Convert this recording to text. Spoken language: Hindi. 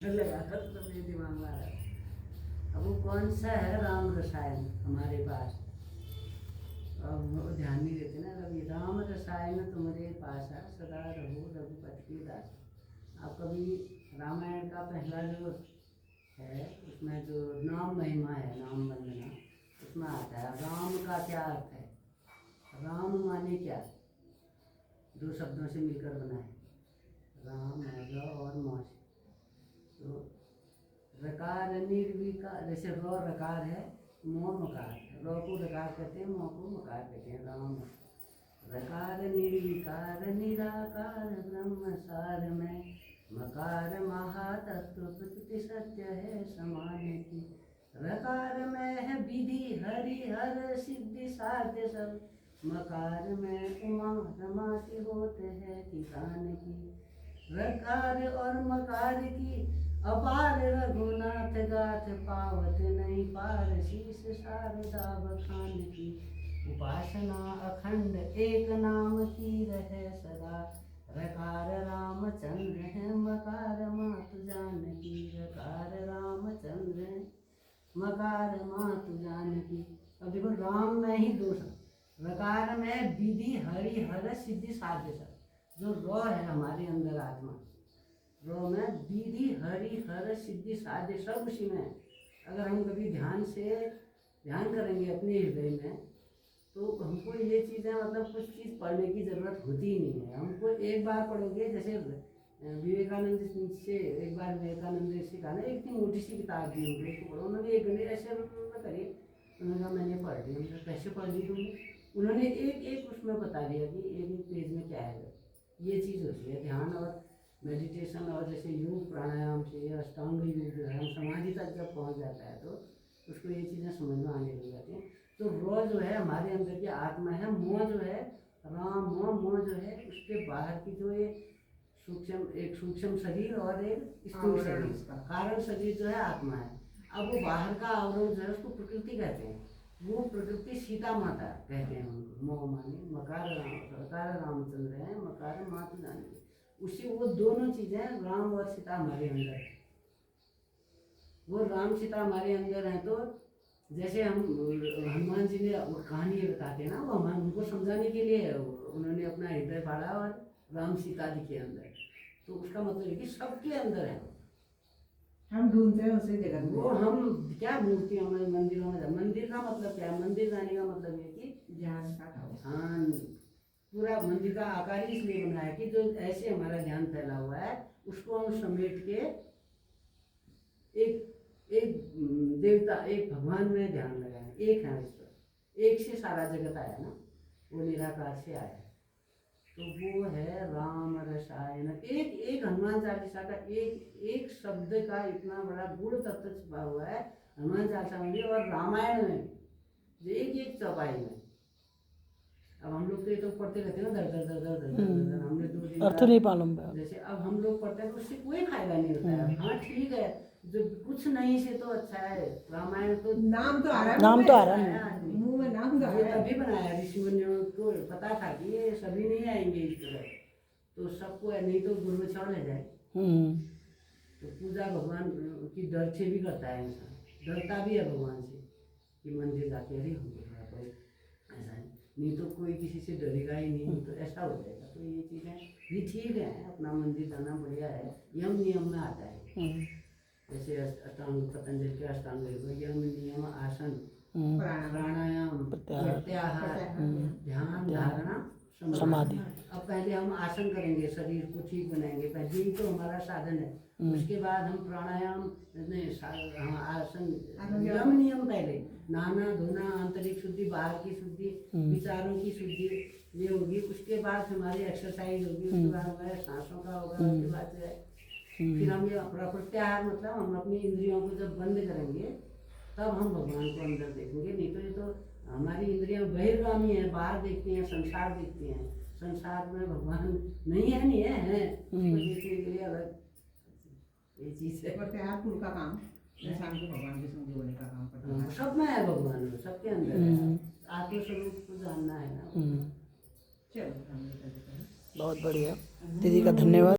लगातार तो मेरे दिमाग में आ रहा है। अब वो कौन सा है राम रसायन हमारे पास, अब वो ध्यान नहीं देते ना। कभी राम रसायन तुम्हारे पास है सदा रहो रघुपति की दास। आप कभी रामायण का पहला जो है उसमें जो नाम महिमा है, नाम वंदना, उसमें आता है राम का क्या अर्थ है। राम माने क्या, दो शब्दों से मिलकर बना है, राम र और म। तो रकार निर्विकार, जैसे रो रकार है, मो मकार है। रो को रकार कहते हैं, मो को मकार कहते हैं। राम रकार निर्विकार निराकार ब्रह्म सार में, मकार महातत्व प्रकृति सत्य है समान की। रकार में है विधि हरि हर सिद्धि साध्य सब, मकार में उमा रमा के होते हैं किसान की। रकार और मकार की अपार रघुनाथ गाथ, पावत नहीं पार शीस शारदा बखान की। उपासना अखंड एक नाम की रहे सदा, रकार रामचंद्र है मकार मात जानकी। रकार रामचंद्र है मकार मात जानकी। अब देखो राम में ही दो शब्द, रकार में विधि हरि हर सिद्धि साध्य सब। जो रो है हमारे अंदर आत्मा, रो में विधि हरि हर सिद्धि साध्य सब उसी में है। अगर हम कभी ध्यान करेंगे अपने हृदय में, तो हमको ये चीज़ें मतलब कुछ चीज़ पढ़ने की ज़रूरत होती ही नहीं है। हमको एक बार पढ़ोगे, जैसे विवेकानंद से एक बार विवेकानंद से कहा ना, एक इतनी मोटी सी किताब दी उनको, उसको पढ़ो। उन्होंने एक घंटे ऐसे करिए, उन्होंने कहा मैंने पढ़ ली। उन्होंने कैसे पढ़ ली तुमने? उन्होंने एक एक उसमें बता दिया कि एक एक पेज में क्या है। ये चीज़ होती है ध्यान और मेडिटेशन, और जैसे योग प्राणायाम से अष्टांग योग जो है, हम समाधि तक जब पहुंच जाता है तो उसको ये चीज़ें समझ में आने लग जाती हैं। तो रो जो है हमारे अंदर की आत्मा है, मोह जो है राम मोह जो है उसके बाहर की जो ये सूक्ष्म शरीर और एक स्थूल शरीर, कारण शरीर जो है आत्मा है। अब वो बाहर का आवरण जो है उसको प्रकृति कहते हैं। वो प्रकृति सीता माता कहते हैं उनको। मोह माने मकार रामचंद्र है मकार मात जानकी। उसी वो दोनों चीजें राम और सीता हमारे अंदर है। वो राम सीता हमारे अंदर है। तो जैसे हम हनुमान जी ने कहानी बताते हैं ना, वो हम उनको समझाने के लिए उन्होंने अपना हृदय फाड़ा और राम सीता जी के अंदर। तो उसका मतलब है कि सबके अंदर है। हम ढूंढते हैं उसे जगत में। वो हम क्या मूर्तियों में मंदिरों में, मंदिर का मतलब क्या है? मंदिर जाने का मतलब है कि ध्यान का, हाँ, पूरा मंदिर का आकार ही इसलिए बना है कि जो ऐसे हमारा ध्यान फैला हुआ है उसको हम समेट के एक एक देवता, एक भगवान में ध्यान लगाए। एक है ईश्वर, एक से सारा जगत आया ना, वो निराकार से आया। तो वो है राम रसायन। एक एक हनुमान चालीसा का एक शब्द का इतना बड़ा गुण तत्व छुपा हुआ है हनुमान चालीसा में भी और रामायण में भी, एक एक चौपाई में। अब हम लोग तो पढ़ते रहते हैं ना, दर दर दर दर दर, हमने 2 दिन अर्थ नहीं मालूम है। जैसे अब हम लोग पढ़ते हैं तो उससे कोई फायदा नहीं होता है। हाँ ठीक है, जो कुछ नहीं से तो अच्छा है। रामायण तो नाम तो आ रहा है, नाम तो आ रहा है, मुंह में नाम तो आ ये रहा है। तभी बनाया ऋषि मुनियों को पता था कि ये सभी नहीं आएंगे इस तरह, तो सबको नहीं तो गुरु छोड़ ले जाए। तो पूजा भगवान की डर से भी करता है इंसान, डरता भी है भगवान से कि मंदिर जाके अरे हमको थोड़ा कोई ऐसा नहीं तो कोई किसी से डरेगा ही नहीं, तो ऐसा हो जाएगा। तो ये चीज़ें भी ठीक है, अपना मंदिर जाना बढ़िया है, यम नियम में आता है। जैसे अष्टांग पतंजलि के अष्टांग यम नियम आसन प्राणायाम प्रत्याहार ध्यान धारणा समाधि। अब पहले हम आसन करेंगे, शरीर को ठीक बनाएंगे, पहले ही तो हमारा साधन है। उसके बाद हम प्राणायाम आसन यम नियम, पहले नहाना धोना, आंतरिक शुद्धि, बाहर की शुद्धि, विचारों की शुद्धि ये होगी। उसके बाद हमारी एक्सरसाइज होगी, उसके बाद हमारे सांसों का होगा, उसके बाद जो है फिर हम ये प्रत्याहार मतलब हम अपनी इंद्रियों को जब बंद करेंगे तब हम भगवान को अंदर देखेंगे। नहीं तो ये तो हमारी इंद्रियां बहिर्गामी है, बाहर देखती हैं, संसार देखती हैं। संसार में भगवान नहीं है, नहीं है उसको देखने के लिए अलग ये चीज है। प्रत्याहार कुल का काम, इंसान को भगवान के संग जोड़ने का काम करता है। सब में है भगवान, सबके अंदर है। आत्मस्वरूप को जानना है ना। चलो, बहुत बढ़िया दीदी का धन्यवाद।